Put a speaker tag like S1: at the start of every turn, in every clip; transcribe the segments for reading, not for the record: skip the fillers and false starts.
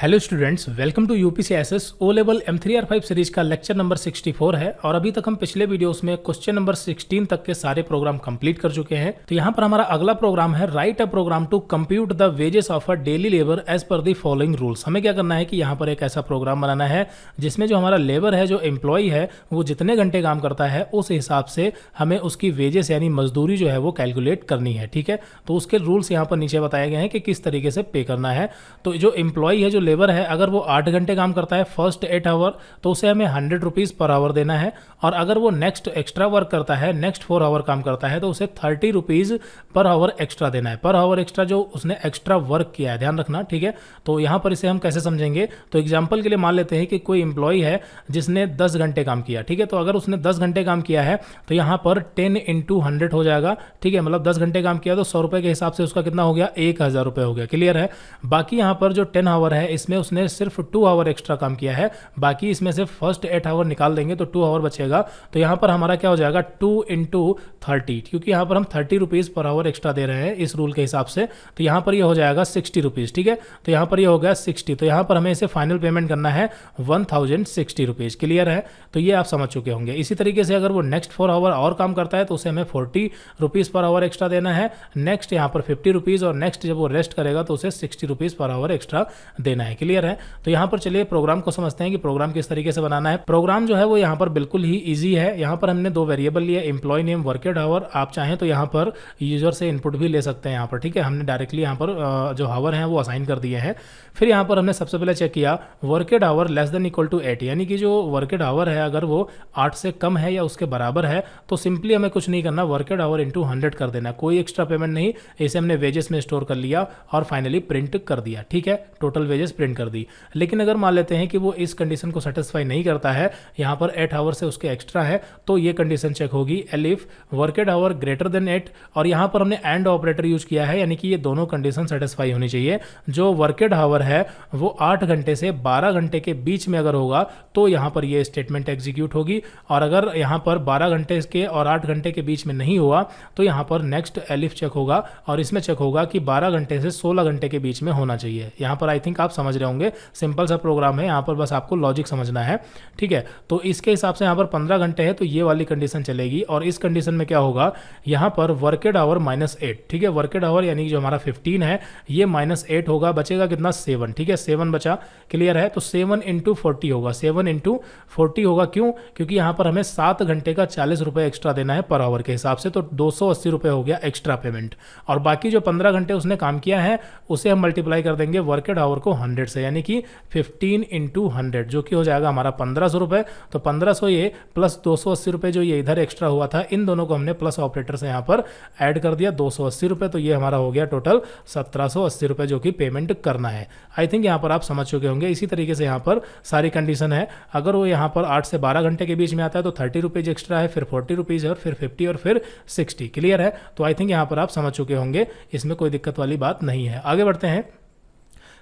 S1: Hello students, welcome to UPCSS O level M3R5 series का lecture number 64 है। और अभी तक हम पिछले वीडियोस में क्वेश्चन नंबर 16 तक के सारे प्रोग्राम कंप्लीट कर चुके हैं। तो यहाँ पर हमारा अगला प्रोग्राम है write a program to compute the wages of a daily labour as per the following rules. हमें क्या करना है कि यहाँ पर एक ऐसा प्रोग्राम बनाना है जिसमें जो हमारा लेबर है, जो एम्प्लॉय है, वो जितने घंटे काम करता है उस हिसाब से हमें उसकी वेजेस यानी मजदूरी जो है वो कैलकुलेट करनी है। ठीक है, तो उसके रूल्स यहाँ पर नीचे बताए गए हैं कि किस तरीके से पे करना है। तो जो एम्प्लॉय है, जो लेबर है, अगर वो 8 घंटे काम करता है फर्स्ट 8 आवर, तो उसे हमें 100 रुपीज़ पर आवर देना है। और अगर वो नेक्स्ट एक्स्ट्रा वर्क करता है, नेक्स्ट 4 आवर काम करता है, तो उसे 30 रुपीज़ पर आवर एक्स्ट्रा देना है। पर आवर एक्स्ट्रा जो उसने एक्स्ट्रा वर्क किया है, ध्यान रखना। ठीक है, तो यहाँ पर इसे हम कैसे समझेंगे, तो एग्जाम्पल के लिए मान लेते हैं कि कोई एम्प्लॉय है जिसने 10 घंटे काम किया। ठीक है, तो अगर उसने 10 घंटे काम किया है तो यहाँ पर 10 × 100 हो जाएगा। ठीक है, मतलब 10 घंटे काम किया तो 100 रुपये के हिसाब से उसका कितना हो गया, 1000 रुपये हो गया। क्लियर है। बाकी यहाँ पर जो 10 आवर है, इसमें उसने सिर्फ 2 आवर एक्स्ट्रा काम किया है। बाकी इसमें से फर्स्ट 8 आवर निकाल देंगे तो 2 आवर बचेगा। तो यहाँ पर हमारा क्या हो जाएगा, 2 × 30, क्योंकि यहाँ पर हम 30 रुपीज़ पर आवर एक्स्ट्रा दे रहे हैं इस रूल के हिसाब से। तो यहाँ पर ये हो जाएगा 60 रुपीज़। ठीक है, तो यहाँ पर ये हो गया 60। तो यहाँ पर हमें इसे फाइनल पेमेंट करना है 1060 रुपीज़। क्लियर है, तो ये आप समझ चुके होंगे। इसी तरीके से अगर वो नेक्स्ट 4 आवर और काम करता है तो उसे हमें 40 रुपीज़ पर आवर एक्स्ट्रा देना है। नेक्स्ट यहाँ पर 50 रुपीज़, और नेक्स्ट जब वो रेस्ट करेगा तो उसे 60 रुपीज़ पर आवर एक्स्ट्रा देना है। क्लियर है, तो यहाँ पर चलिए प्रोग्राम को समझते हैं कि प्रोग्राम किस तरीके से बनाना है। प्रोग्राम जो है वो यहाँ पर बिल्कुल ही इजी है। यहाँ पर हमने 2 वेरिएबल लिए, एम्प्लॉय नेम, वर्केड आवर। आप चाहें तो यहाँ पर यूजर से इनपुट भी ले सकते हैं यहाँ पर। ठीक है, हमने डायरेक्टली यहाँ पर जो आवर हैं वो असाइन कर दिए हैं। फिर यहाँ पर हमने सबसे पहले चेक किया worked hour less than equal to 8, यानी कि जो वर्केड आवर है अगर वो 8 से कम है या उसके बराबर है तो सिंपली हमें कुछ नहीं करना, वर्केड आवर इंटू 100 कर देना, कोई एक्स्ट्रा पेमेंट नहीं। इसे हमने वेजेस में स्टोर कर लिया और फाइनली प्रिंट कर दिया। ठीक है, टोटल वेजेस प्रिंट कर दी। लेकिन अगर मान लेते हैं कि वो इस कंडीशन को सेटिस्फाई नहीं करता है, यहाँ पर 8 आवर से उसके एक्स्ट्रा है, तो ये कंडीशन चेक होगी एलिफ वर्केड आवर ग्रेटर देन 8। और यहाँ पर हमने एंड ऑपरेटर यूज किया है, यानी कि ये दोनों कंडीशन सेटिस्फाई होनी चाहिए। जो वर्केड आवर है वो 8 घंटे से 12 घंटे के बीच में अगर होगा तो यहाँ पर ये स्टेटमेंट एग्जीक्यूट होगी। और अगर यहाँ पर 12 घंटे के और 8 घंटे के बीच में नहीं हुआ तो यहाँ पर नेक्स्ट एलिफ चेक होगा, और इसमें चेक होगा कि 12 घंटे से 16 घंटे के बीच में होना चाहिए। यहाँ पर आई थिंक आप समझ रहे होंगे, सिंपल सा प्रोग्राम है, यहाँ पर बस आपको लॉजिक समझना है। ठीक है, तो इसके हिसाब से यहाँ पर 15 घंटे है तो ये वाली कंडीशन चलेगी। और इस कंडीशन में क्या होगा, यहाँ पर वर्केड आवर -8। ठीक है, वर्केड आवर यानी जो हमारा 15 है ये -8 होगा, बचेगा कितना, 7। ठीक है, 7 बचा। क्लियर है, तो 7 × 40 होगा, 7 × 40 होगा। क्यों, क्योंकि यहाँ पर हमें 7 घंटे का 40 रुपये एक्स्ट्रा देना है पर आवर के हिसाब से, तो 280 रुपये हो गया एक्स्ट्रा पेमेंट। और बाकी जो 15 घंटे उसने काम किया है उसे हम मल्टीप्लाई कर देंगे वर्केड आवर को 100 से, यानी कि 15 × 100, जो कि हो जाएगा हमारा 1500 रुपये। तो 1500 ये प्लस 280 रुपये जो ये इधर एक्स्ट्रा हुआ था, इन दोनों को हमने प्लस ऑपरेटर से यहाँ पर ऐड कर दिया, 280 रुपये। तो ये हमारा हो गया टोटल 1780 रुपये जो कि पेमेंट करना है। आई थिंक यहाँ पर आप समझ चुके होंगे। इसी तरीके से यहाँ पर सारी कंडीशन है। अगर वो यहाँ पर 8 से 12 घंटे के बीच में आता है तो 30 रुपीज़ एक्स्ट्रा है, फिर 40 रुपीज़ है, और फिर 50 और फिर 60। क्लियर है, तो आई थिंक यहाँ पर आप समझ चुके होंगे, इसमें कोई दिक्कत वाली बात नहीं है। आगे बढ़ते हैं।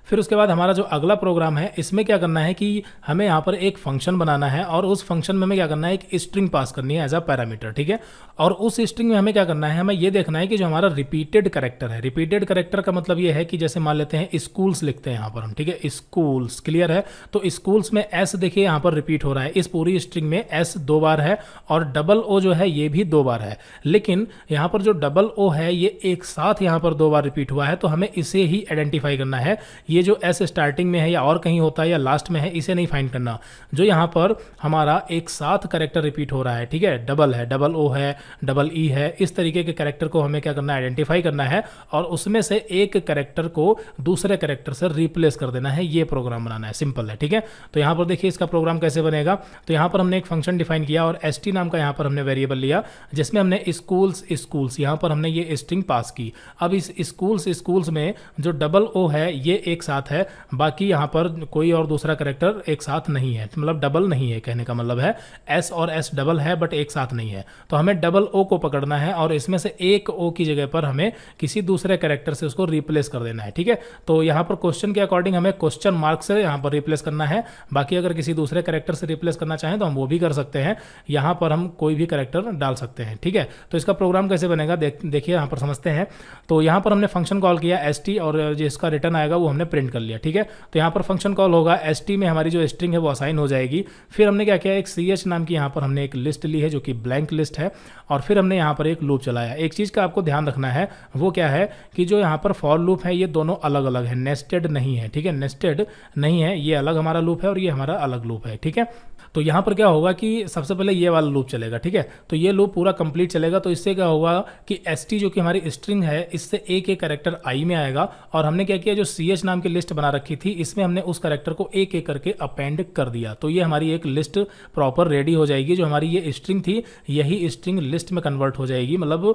S1: फिर उसके बाद हमारा जो अगला प्रोग्राम है इसमें क्या करना है कि हमें यहाँ पर एक फंक्शन बनाना है, और उस फंक्शन में हमें क्या करना है, एक स्ट्रिंग पास करनी है एज अ पैरामीटर। ठीक है, और उस स्ट्रिंग में हमें क्या करना है, हमें ये देखना है कि जो हमारा रिपीटेड कैरेक्टर है, रिपीटेड कैरेक्टर का मतलब ये है कि जैसे मान लेते हैं स्कूल्स लिखते हैं यहाँ पर हम। ठीक है, स्कूल्स। क्लियर है, तो स्कूल्स में एस देखिए यहाँ पर रिपीट हो रहा है, इस पूरी स्ट्रिंग में एस 2 बार है, और डबल ओ जो है ये भी 2 बार है। लेकिन यहाँ पर जो डबल ओ है ये एक साथ यहाँ पर 2 बार रिपीट हुआ है, तो हमें इसे ही आइडेंटिफाई करना है। ये जो एस स्टार्टिंग में है या और कहीं होता है या लास्ट में है, इसे नहीं फाइंड करना। जो यहाँ पर हमारा एक साथ कैरेक्टर रिपीट हो रहा है, ठीक है, डबल है, डबल ओ है, डबल ई है, इस तरीके के कैरेक्टर को हमें क्या करना है, आइडेंटिफाई करना है, और उसमें से एक कैरेक्टर को दूसरे कैरेक्टर से रिप्लेस कर देना है। ये प्रोग्राम बनाना है, सिंपल है। ठीक है, तो यहाँ पर देखिए इसका प्रोग्राम कैसे बनेगा। तो यहाँ पर हमने एक फंक्शन डिफाइन किया और st नाम का यहाँ पर हमने वेरिएबल लिया, जिसमें हमने स्कूल्स यहाँ पर हमने ये स्ट्रिंग पास की। अब इस स्कूल्स में जो डबल ओ है ये एक साथ है, बाकी यहाँ पर कोई और दूसरा कैरेक्टर एक साथ नहीं है, मतलब डबल नहीं है, कहने का मतलब है एस और एस डबल है बट एक साथ नहीं है। तो हमें डबल ओ को पकड़ना है और इसमें से एक ओ की जगह पर हमें किसी दूसरे कैरेक्टर से उसको रिप्लेस कर देना है। ठीक है, तो यहाँ पर क्वेश्चन के अकॉर्डिंग हमें क्वेश्चन मार्क से यहाँ पर रिप्लेस करना है। बाकी अगर किसी दूसरे कैरेक्टर से रिप्लेस करना चाहें तो हम वो भी कर सकते हैं, यहाँ पर हम कोई भी कैरेक्टर डाल सकते हैं। ठीक है, तो इसका प्रोग्राम कैसे बनेगा देखिए यहाँ पर समझते हैं। तो यहाँ पर हमने फंक्शन कॉल किया st, और जिसका रिटर्न आएगा वो हमने प्रिंट कर लिया। ठीक है, तो यहाँ पर फंक्शन कॉल होगा, st में हमारी जो स्ट्रिंग है वो असाइन हो जाएगी। फिर हमने क्या किया, एक ch नाम की यहाँ पर हमने एक लिस्ट ली है जो कि ब्लैंक लिस्ट है, और फिर हमने यहाँ पर एक लूप चलाया। एक चीज़ का आपको ध्यान रखना है वो क्या है कि जो यहाँ पर फॉर लूप है ये दोनों अलग अलग है, नेस्टेड नहीं है। ठीक है, नेस्टेड नहीं है, ये अलग हमारा लूप है और ये हमारा अलग लूप है। ठीक है, तो यहाँ पर क्या होगा कि सबसे पहले ये वाला लूप चलेगा। ठीक है, तो ये लूप पूरा कंप्लीट चलेगा। तो इससे क्या होगा कि st जो कि हमारी स्ट्रिंग है इससे एक एक कैरेक्टर i में आएगा, और हमने क्या किया, जो ch नाम की लिस्ट बना रखी थी इसमें हमने उस कैरेक्टर को एक एक करके अपेंड कर दिया। तो ये हमारी एक लिस्ट प्रॉपर रेडी हो जाएगी। जो हमारी ये स्ट्रिंग थी यही स्ट्रिंग लिस्ट में कन्वर्ट हो जाएगी, मतलब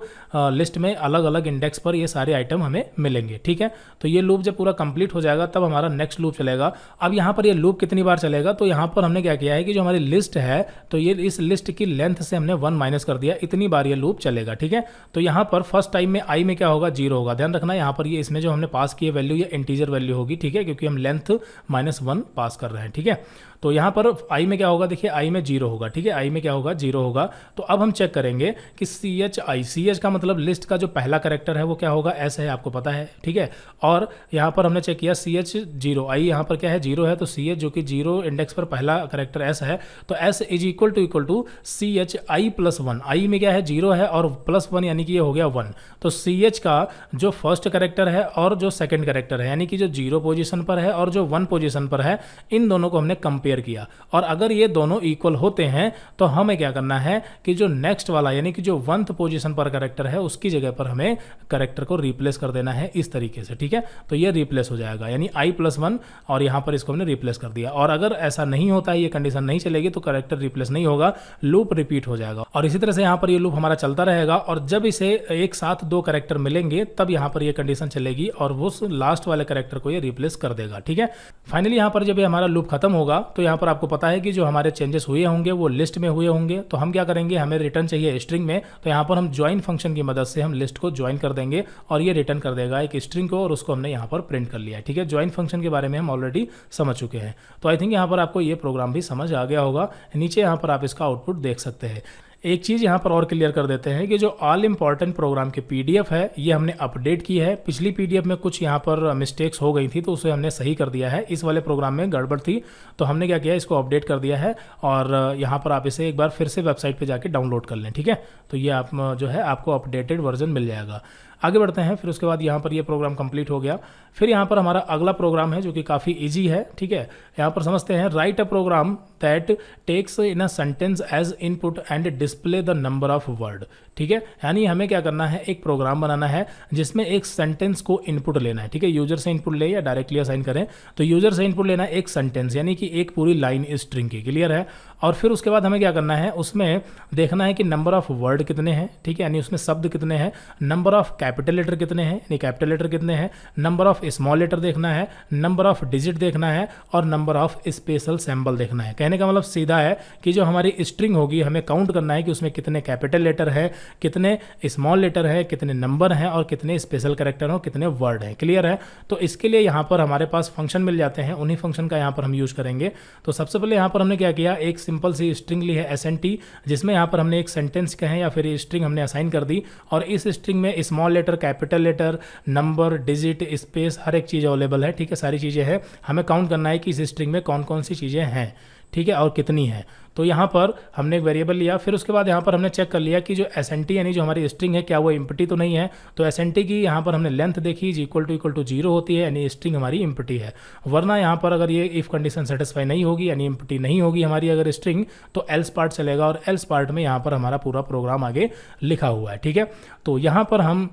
S1: लिस्ट में अलग अलग इंडेक्स पर ये सारे आइटम हमें मिलेंगे। ठीक है, तो ये लूप जब पूरा कंप्लीट हो जाएगा तब हमारा नेक्स्ट लूप चलेगा। अब यहाँ पर ये लूप कितनी बार चलेगा, तो यहाँ पर हमने क्या किया है कि जो हमारी लिस्ट है तो ये इस लिस्ट की लेंथ से हमने 1 माइनस कर दिया, इतनी बार ये लूप चलेगा। ठीक है, तो यहाँ पर फर्स्ट टाइम में i में क्या होगा, 0 होगा। ध्यान रखना यहाँ पर ये इसमें जो हमने पास किए वैल्यू ये इंटीजर वैल्यू होगी। ठीक है, क्योंकि हम लेंथ -1 पास कर रहे हैं। ठीक है, तो यहाँ पर i में क्या होगा, देखिए i में 0 होगा। ठीक है, i में क्या होगा, 0 होगा। तो अब हम चेक करेंगे कि ch का मतलब लिस्ट का जो पहला कैरेक्टर है वो क्या होगा, s है, आपको पता है। ठीक है, और यहाँ पर हमने चेक किया ch 0, i यहाँ पर क्या है, 0 है, तो ch जो कि 0 इंडेक्स पर पहला कैरेक्टर s है, तो s is equal to ch i plus 1। i में क्या है, 0 है और +1 यानी कि ये हो गया 1। तो ch का जो फर्स्ट कैरेक्टर है और जो सेकंड कैरेक्टर है यानी कि जो 0 पोजीशन पर है और जो 1 पोजीशन पर है, इन दोनों को हमने कंपेयर किया, और अगर ये दोनों इक्वल होते हैं तो हमें क्या करना है कि जो नेक्स्ट वाला यानी कि जो 1th पोजीशन पर कैरेक्टर है उसकी जगह पर हमें कैरेक्टर को रिप्लेस कर देना है इस तरीके से। ठीक है, तो ये रिप्लेस हो जाएगा, यानी i+1, और यहाँ पर इसको हमने रिप्लेस कर दिया। और अगर ऐसा नहीं होता है, ये कंडीशन नहीं चलेगी, तो कैरेक्टर रिप्लेस नहीं होगा, लूप रिपीट हो जाएगा। और इसी तरह से यहाँ पर ये लूप हमारा चलता रहेगा, और जब इसे एक साथ 2 कैरेक्टर मिलेंगे तब यहाँ पर ये कंडीशन चलेगी और वो लास्ट वाले कैरेक्टर को ये रिप्लेस कर देगा। ठीक है, फाइनली यहाँ पर जब ये हमारा लूप खत्म होगा तो यहाँ पर आपको पता है कि जो हमारे चेंजेस हुए होंगे वो लिस्ट में हुए होंगे। तो हम क्या करेंगे, हमें रिटर्न चाहिए स्ट्रिंग में, तो यहाँ पर हम ज्वाइन फंक्शन की मदद से हम लिस्ट को ज्वाइन कर देंगे और ये रिटर्न कर देगा एक स्ट्रिंग को, और उसको हमने यहाँ पर प्रिंट कर लिया है। ठीक है, ज्वाइन फंक्शन के बारे में हम ऑलरेडी समझ चुके हैं। तो आई थिंक यहाँ पर आपको ये प्रोग्राम भी समझ आ गया होगा। नीचे यहाँ पर आप इसका आउटपुट देख सकते हैं। एक चीज़ यहाँ पर और क्लियर कर देते हैं कि जो ऑल इंपॉर्टेंट प्रोग्राम की PDF है ये हमने अपडेट की है। पिछली PDF में कुछ यहाँ पर मिस्टेक्स हो गई थी तो उसे हमने सही कर दिया है। इस वाले प्रोग्राम में गड़बड़ थी तो हमने क्या किया, इसको अपडेट कर दिया है, और यहाँ पर आप इसे एक बार फिर से वेबसाइट पे जाके डाउनलोड कर लें। ठीक है, तो ये आप जो है आपको अपडेटेड वर्जन मिल जाएगा। आगे बढ़ते हैं, फिर उसके बाद यहाँ पर ये प्रोग्राम कंप्लीट हो गया। फिर यहाँ पर हमारा अगला प्रोग्राम है जो कि काफ़ी इजी है। ठीक है, यहाँ पर समझते हैं, write a program that takes in a sentence as input and display the number of word. ठीक है, यानी हमें क्या करना है, एक प्रोग्राम बनाना है जिसमें एक सेंटेंस को इनपुट लेना है। ठीक है, यूजर से इनपुट ले या डायरेक्टली असाइन करें, तो यूजर से इनपुट लेना है एक सेंटेंस यानी कि एक पूरी लाइन स्ट्रिंग की। क्लियर है, और फिर उसके बाद हमें क्या करना है, उसमें देखना है कि नंबर ऑफ वर्ड कितने हैं। ठीक है, यानी उसमें शब्द कितने हैं, नंबर ऑफ कैपिटल लेटर कितने हैं, यानी कैपिटल लेटर कितने हैं, नंबर ऑफ स्मॉल लेटर देखना है, नंबर ऑफ डिजिट देखना है, और नंबर ऑफ स्पेशल सिंबल देखना है। कहने का मतलब सीधा है कि जो हमारी स्ट्रिंग होगी हमें काउंट करना है कि उसमें कितने कैपिटल लेटर है, कितने स्मॉल लेटर है, कितने नंबर हैं, और कितने स्पेशल कैरेक्टर हो, कितने वर्ड हैं। क्लियर है, तो इसके लिए यहाँ पर हमारे पास फंक्शन मिल जाते हैं, उन्हीं फंक्शन का यहाँ पर हम यूज करेंगे। तो सबसे पहले यहाँ पर हमने क्या किया, एक सिंपल सी स्ट्रिंग ली है SNT, जिसमें यहाँ पर हमने एक सेंटेंस कहें या फिर स्ट्रिंग हमने असाइन कर दी, और इस स्ट्रिंग में small letter, capital letter, number, digit, space, हर एक चीज़ अवेलेबल है। ठीक है, सारी चीज़ें हैं, हमें काउंट करना है कि इस स्ट्रिंग में कौन कौन सी चीज़ें हैं। ठीक है, और कितनी है। तो यहाँ पर हमने एक वेरिएबल लिया, फिर उसके बाद यहाँ पर हमने चेक कर लिया कि जो SNT यानी जो हमारी स्ट्रिंग है क्या वो एम्प्टी तो नहीं है। तो SNT की यहाँ पर हमने लेंथ देखी, इक्वल टू 0 होती है, यानी स्ट्रिंग हमारी एम्प्टी है। वरना यहाँ पर अगर ये इफ कंडीशन सेटिस्फाई नहीं होगी यानी एम्प्टी नहीं होगी हमारी अगर स्ट्रिंग, तो एल्स पार्ट चलेगा, और एल्स पार्ट में यहाँ पर हमारा पूरा प्रोग्राम आगे लिखा हुआ है। ठीक है, तो यहाँ पर हम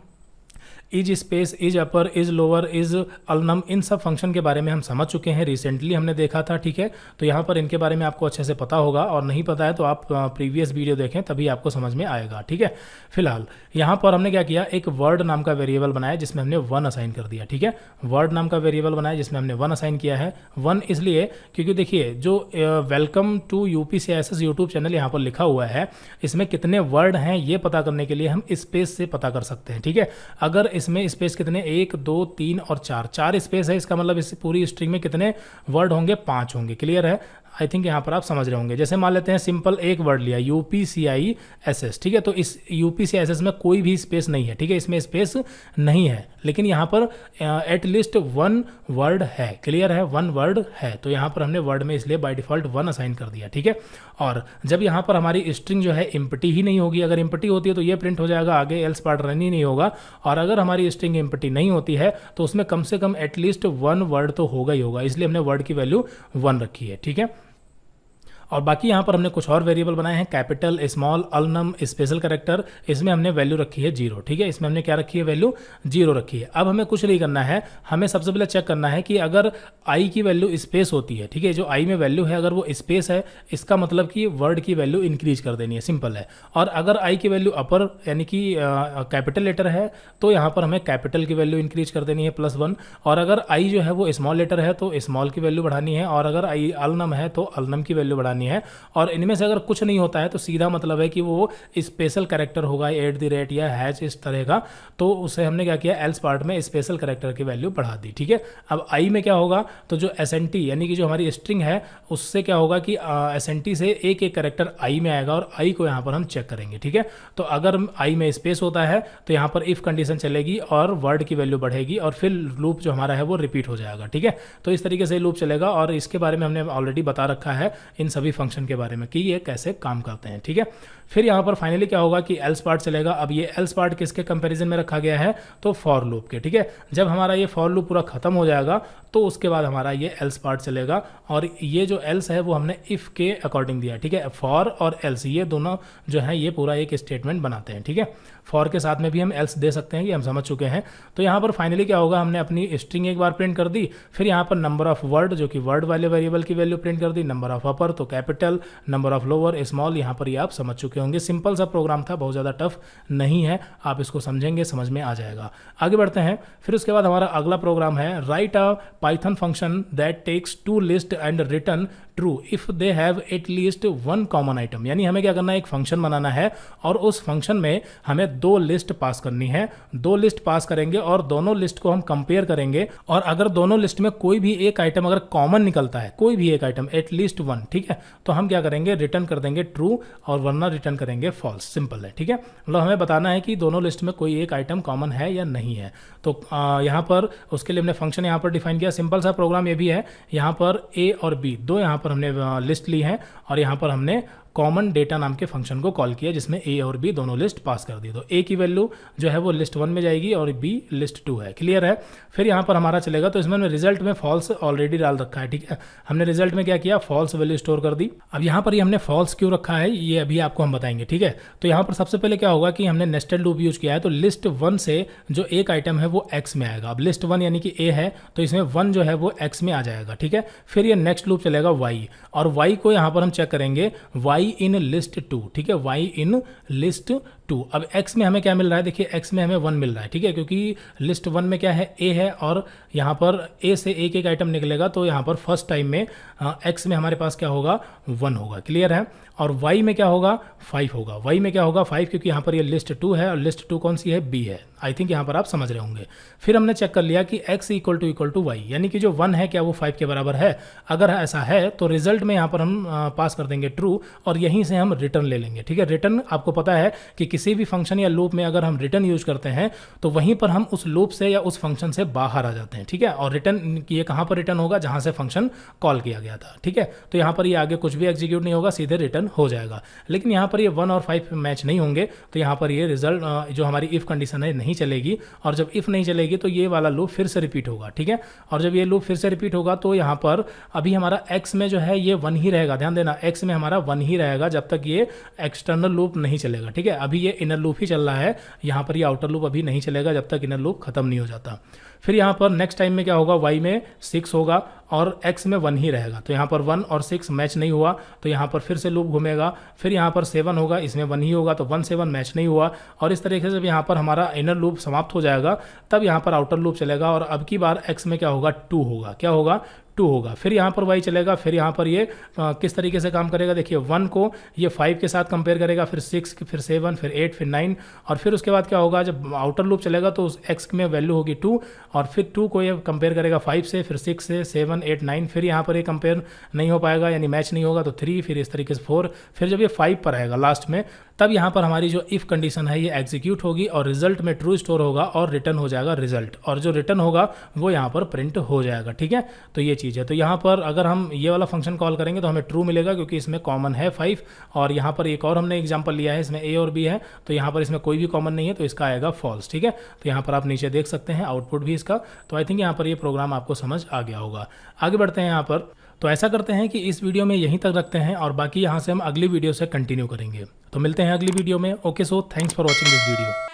S1: is space, is upper, is lower, is alnum, इन सब फंक्शन के बारे में हम समझ चुके हैं, रिसेंटली हमने देखा था। ठीक है, तो यहाँ पर इनके बारे में आपको अच्छे से पता होगा, और नहीं पता है तो आप प्रीवियस वीडियो देखें तभी आपको समझ में आएगा। ठीक है, फिलहाल यहाँ पर हमने क्या किया, एक वर्ड नाम का वेरिएबल बनाया जिसमें हमने 1 असाइन कर दिया। ठीक है, वर्ड नाम का वेरिएबल बनाया जिसमें हमने 1 असाइन किया है। 1 इसलिए क्योंकि देखिए जो welcome to UPCSS YouTube channel यहाँ पर लिखा हुआ है, इसमें कितने वर्ड हैं ये पता करने के लिए हम स्पेस से पता कर सकते हैं। ठीक है, अगर इसमें स्पेस कितने 1 2 3 और 4 स्पेस है, इसका मतलब इस पूरी स्ट्रिंग में कितने वर्ड होंगे, 5 होंगे। क्लियर है, आई थिंक यहाँ पर आप समझ रहे होंगे। जैसे मान लेते हैं सिंपल एक वर्ड लिया UPCISS, ठीक है, तो इस UPCISS में कोई भी स्पेस नहीं है, ठीक है, इसमें स्पेस नहीं है, लेकिन यहाँ पर एटलीस्ट वन वर्ड है, क्लियर है, वन वर्ड है, तो यहाँ पर हमने वर्ड में इसलिए बाय डिफॉल्ट वन असाइन कर दिया, ठीक है। और जब यहाँ पर हमारी स्ट्रिंग जो है एम्प्टी ही नहीं होगी, अगर एम्प्टी होती है तो ये प्रिंट हो जाएगा, आगे एल्स पार्ट रन ही नहीं होगा, और अगर हमारी स्ट्रिंग एम्प्टी नहीं होती है तो उसमें कम से कम एटलीस्ट वन वर्ड तो होगा ही होगा, इसलिए हमने वर्ड की वैल्यू 1 रखी है, ठीक है। और बाकी यहाँ पर हमने कुछ और वेरिएबल बनाए हैं, कैपिटल, स्मॉल, अलनम, स्पेशल कैरेक्टर, इसमें हमने वैल्यू रखी है 0, ठीक है, इसमें हमने क्या रखी है, वैल्यू 0 रखी है। अब हमें कुछ नहीं करना है, हमें सबसे पहले चेक करना है कि अगर आई की वैल्यू स्पेस होती है, ठीक है, जो आई में वैल्यू है अगर वो स्पेस है, इसका मतलब कि वर्ड की वैल्यू इंक्रीज कर देनी है, सिंपल है। और अगर आई की वैल्यू अपर यानी कि कैपिटल लेटर है तो यहाँ पर हमें कैपिटल की वैल्यू इंक्रीज कर देनी है +1, और अगर आई जो है वो स्मॉल लेटर है तो स्मॉल की वैल्यू बढ़ानी है, और अगर आई अलनम है तो अलनम की वैल्यू बढ़ानी है। और इनमें से अगर कुछ नहीं होता है तो सीधा मतलब है कि वो स्पेशल कैरेक्टर होगा, @ या हैश इस तरह का, तो उसे हमने क्या किया, एल्स पार्ट में स्पेशल कैरेक्टर की वैल्यू बढ़ा दी, ठीक है। अब आई में क्या होगा, तो जो एसएनटी यानी कि जो हमारी स्ट्रिंग है उससे क्या होगा कि एसएनटी से एक एक कैरेक्टर आई में आएगा, और आई को यहाँ पर हम चेक करेंगे, ठीक है। तो अगर आई में स्पेस होता है तो यहाँ पर इफ कंडीशन चलेगी और वर्ड की वैल्यू बढ़ेगी, और फिर लूप जो हमारा है वो रिपीट हो जाएगा, ठीक है। तो इस तरीके से लूप चलेगा, और इसके बारे में हमने ऑलरेडी बता रखा है इन सभी फंक्शन के बारे में कि ये कैसे काम करते हैं, ठीक है। फिर यहाँ पर फाइनली क्या होगा कि एल्स पार्ट चलेगा। अब ये एल्स पार्ट किसके कंपैरिजन में रखा गया है, तो फॉर लूप के, ठीक है। जब हमारा ये फॉर लूप पूरा खत्म हो जाएगा तो उसके बाद हमारा ये एल्स पार्ट चलेगा, और ये जो एल्स है वो हमने इफ के अकॉर्डिंग दिया, ठीक है। फॉर और एल्स ये दोनों जो है ये पूरा एक स्टेटमेंट बनाते हैं, ठीक है। फॉर के साथ में भी हम एल्स दे सकते हैं, ये हम समझ चुके हैं। तो यहाँ पर फाइनली क्या होगा, हमने अपनी स्ट्रिंग एक बार प्रिंट कर दी, फिर यहाँ पर नंबर ऑफ वर्ड जो कि वर्ड वाले वेरिएबल की वैल्यू प्रिंट कर दी, नंबर ऑफ अपर तो capital, number of lower small, यहाँ पर ये आप समझ चुके होंगे। सिंपल सा प्रोग्राम था, बहुत ज़्यादा टफ नहीं है, आप इसको समझेंगे समझ में आ जाएगा। आगे बढ़ते हैं। फिर उसके बाद हमारा अगला प्रोग्राम है write a Python function that takes 2 list and return true if they have at least 1 common item. यानी हमें क्या करना है, एक फंक्शन बनाना है, और उस फंक्शन में हमें 2 लिस्ट पास करनी है। 2 लिस्ट पास करेंगे और दोनों लिस्ट को हम कंपेयर करेंगे, और अगर दोनों लिस्ट में कोई भी एक आइटम अगर कॉमन निकलता है, कोई भी एक आइटम एटलीस्ट 1, ठीक है, तो हम क्या करेंगे, रिटर्न कर देंगे ट्रू, और वरना रिटर्न करेंगे फॉल्स, सिंपल है, ठीक है। मतलब हमें बताना है कि दोनों लिस्ट में कोई एक आइटम कॉमन है या नहीं है। तो यहाँ पर उसके लिए हमने फंक्शन यहाँ पर डिफाइन किया। सिंपल सा प्रोग्राम ये भी है, यहाँ पर ए और बी दो यहाँ पर हमने लिस्ट ली है, और यहाँ पर हमने कॉमन डेटा नाम के फंक्शन को कॉल किया जिसमें ए और बी दोनों लिस्ट पास कर दी। तो ए की वैल्यू जो है वो लिस्ट 1 में जाएगी और बी लिस्ट 2 है, क्लियर है। फिर यहाँ पर हमारा चलेगा, तो इसमें रिजल्ट में फॉल्स ऑलरेडी डाल रखा है, ठीक है। हमने रिजल्ट में क्या किया, फॉल्स वैल्यू स्टोर कर दी। अब यहाँ पर ये हमने फॉल्स क्यों रखा है ये अभी आपको हम बताएंगे, ठीक है। तो यहाँ पर सबसे पहले क्या होगा कि हमने नेस्टेड लूप यूज किया है, तो लिस्ट 1 से जो एक आइटम है वो एक्स में आएगा। अब लिस्ट 1 यानी कि ए है, तो इसमें 1 जो है वो एक्स में आ जाएगा, ठीक है। फिर ये नेक्स्ट लूप चलेगा वाई, और वाई को यहाँ पर हम चेक करेंगे, वाई इन लिस्ट 2, ठीक है, y इन लिस्ट 2। अब x में हमें क्या मिल रहा है, देखिए x में हमें 1 मिल रहा है, ठीक है, क्योंकि लिस्ट 1 में क्या है, a है, और यहाँ पर a से एक एक आइटम निकलेगा, तो यहाँ पर फर्स्ट टाइम में x में हमारे पास क्या होगा, 1 होगा, क्लियर है। और y में क्या होगा, 5 होगा। y में क्या होगा, 5, क्योंकि यहाँ पर ये लिस्ट 2 है, और लिस्ट 2 कौन सी है, b है। आई थिंक यहाँ पर आप समझ रहे होंगे। फिर हमने चेक कर लिया कि x = y, यानी कि जो 1 है क्या वो 5 के बराबर है। अगर ऐसा है तो रिजल्ट में यहाँ पर हम पास कर देंगे ट्रू, और यहीं से हम रिटर्न ले लेंगे, ठीक है। रिटर्न आपको पता है कि किसी भी फंक्शन या लूप में अगर हम रिटर्न यूज करते हैं तो वहीं पर हम उस लूप से या उस फंक्शन से बाहर आ जाते हैं, ठीक है। और रिटर्न ये कहाँ पर रिटर्न होगा, जहाँ से फंक्शन कॉल किया गया था, ठीक है। तो यहाँ पर ये आगे कुछ भी एग्जीक्यूट नहीं होगा, सीधे रिटर्न हो जाएगा। लेकिन यहाँ पर ये 1 और 5 मैच नहीं होंगे, तो यहाँ पर ये रिजल्ट जो हमारी इफ कंडीशन है नहीं चलेगी, और जब इफ नहीं चलेगी तो ये वाला लूप फिर से रिपीट होगा, ठीक है। और जब ये लूप फिर से रिपीट होगा तो यहाँ पर अभी हमारा x में जो है ये 1 ही रहेगा, ध्यान देना, x में हमारा 1 ही रहेगा जब तक ये एक्सटर्नल लूप नहीं चलेगा, ठीक है। अभी ये इनर लूप ही चल रहा है, यहाँ पर ये आउटर लूप अभी नहीं चलेगा जब तक इनर लूप खत्म नहीं हो जाता। फिर यहाँ पर नेक्स्ट टाइम में क्या होगा, y में 6 होगा और x में 1 ही रहेगा, तो यहाँ पर 1 और 6 मैच नहीं हुआ, तो यहाँ पर फिर से लूप घूमेगा। फिर यहाँ पर 7 होगा, इसमें 1 ही होगा, तो 1 7 मैच नहीं हुआ, और इस तरीके से जब यहाँ पर हमारा इनर लूप समाप्त हो जाएगा तब यहाँ पर आउटर लूप चलेगा, और अब की बार x में क्या होगा, 2 होगा, क्या होगा, 2 होगा। फिर यहाँ पर y चलेगा, फिर यहाँ पर ये किस तरीके से काम करेगा, देखिए 1 को ये 5 के साथ कंपेयर करेगा, फिर 6, फिर 7, फिर 8, फिर 9, और फिर उसके बाद क्या होगा, जब आउटर लूप चलेगा तो उस x में वैल्यू होगी 2, और फिर 2 को ये कंपेयर करेगा 5 से, फिर 6 से, 7, 7 8 9, फिर यहाँ पर ये कंपेयर नहीं हो पाएगा यानी मैच नहीं होगा तो 3, फिर इस तरीके से 4, फिर जब ये 5 पर आएगा लास्ट में, तब यहाँ पर हमारी जो इफ़ कंडीशन है ये एग्जीक्यूट होगी और रिजल्ट में ट्रू स्टोर होगा और रिटर्न हो जाएगा रिजल्ट, और जो रिटर्न होगा वो यहाँ पर प्रिंट हो जाएगा। ठीक है, तो ये चीज़ है। तो यहाँ पर अगर हम ये वाला फंक्शन कॉल करेंगे तो हमें ट्रू मिलेगा क्योंकि इसमें कॉमन है 5, और यहाँ पर एक और हमने एग्जाम्पल लिया है, इसमें ए और बी है, तो यहाँ पर इसमें कोई भी कॉमन नहीं है तो इसका आएगा फॉल्स। ठीक है, तो यहाँ पर आप नीचे देख सकते हैं आउटपुट भी इसका। तो आई थिंक यहाँ पर ये प्रोग्राम आपको समझ आ गया होगा। आगे बढ़ते हैं यहाँ पर। तो ऐसा करते हैं कि इस वीडियो में यहीं तक रखते हैं और बाकी यहाँ से हम अगली वीडियो से कंटिन्यू करेंगे। तो मिलते हैं अगली वीडियो में। Okay, so thanks for watching this video.